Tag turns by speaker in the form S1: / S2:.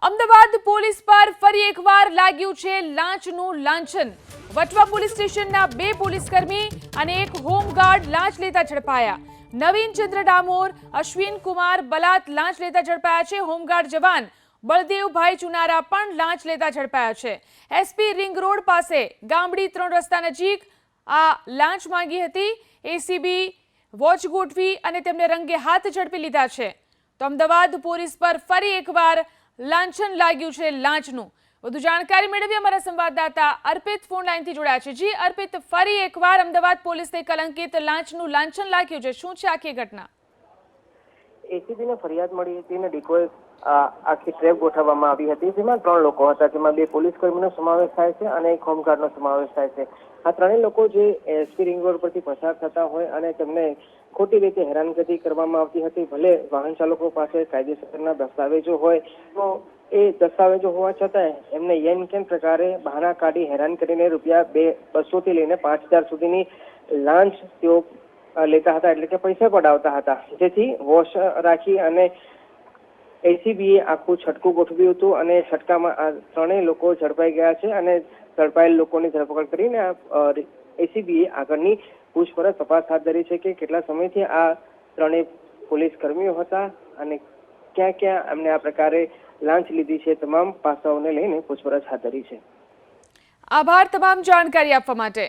S1: Ahmedabad police પર ફરી એકવાર લાગ્યું છે લાંચનું લાંછન। વટવા પોલીસ સ્ટેશનના 2 પોલીસકર્મી અને એક હોમગાર્ડ લાંચ લેતા ઝડપાયા। નવીન ચંદ્ર ડામોર, અશ્વિન કુમાર બલાત લાંચ લેતા ઝડપાયા છે। હોમગાર્ડ જવાન બળદેવભાઈ ચુનારા પણ લાંચ લેતા ઝડપાયા છે। એસપી રિંગ રોડ પાસે ગામડી 3 રસ્તા નજીક આ લાંચ માંગી હતી। એસીબી વોચ ગોઠવી અને તેમને રંગે હાથ ઝડપી લીધા છે। તો અમદાવાદ પોલીસ પર ફરી એકવાર લાંછન લાગ્યું છે લાંચનું। વધુ જાણકારી મેળવી અમારા સંવાદદાતા અર્પિત ફોન લાઈનથી જોડાયા છે। જી અર્પિત, ફરી એકવાર અમદાવાદ પોલીસને કલંકિત લાંચનું લાંછન લાગ્યું છે, શું છે આખી ઘટના?
S2: એસીબીને ફરિયાદ મળી હતી અને ડિકોય આખી ટ્રેપ ગોઠવવામાં આવી હતી, જેમાં 3 લોકો હતા, જેમાં 2 પોલીસ કર્મીનો સમાવેશ થાય છે અને એક હોમગાર્ડનો સમાવેશ થાય છે। આ ત્રણેય લોકો જે એસપી રિંગ રોડ પરથી પસાર થતા હોય અને તેમને ખોટી રીતે હેરાનગતિ કરવામાં આવતી હતી। ભલે વાહન ચાલકો પાસે કાયદેસરના દસ્તાવેજો હોય તો એ દસ્તાવેજો હોવા છતાં એમને યેન કેન પ્રકારે બહાના કાઢી હેરાન કરીને રૂપિયા 200 થી લઈને 5000 સુધીની લાંચ તેઓ લેતા હતા, એટલે કે પૈસા પડાવતા હતા। જેથી વોશ રાખી અને એસીબીએ આખું છટકું ગોઠવ્યું હતું અને છટકામાં આ ત્રણેય લોકો ઝડપાઈ ગયા છે અને ઝડપાયેલ લોકોની ધરપકડ કરીને એસીબીએ આગળની પૂછપરછ તપાસ હાથ ધરી છે કે કેટલા સમયથી આ ત્રણેય પોલીસ કર્મીઓ હતા અને ક્યાં ક્યાં એમને આ પ્રકારે લાંચ લીધી છે, તમામ પાસાઓને લઈને પૂછપરછ હાથ ધરી છે।
S1: આભાર તમામ જાણકારી આપવા માટે।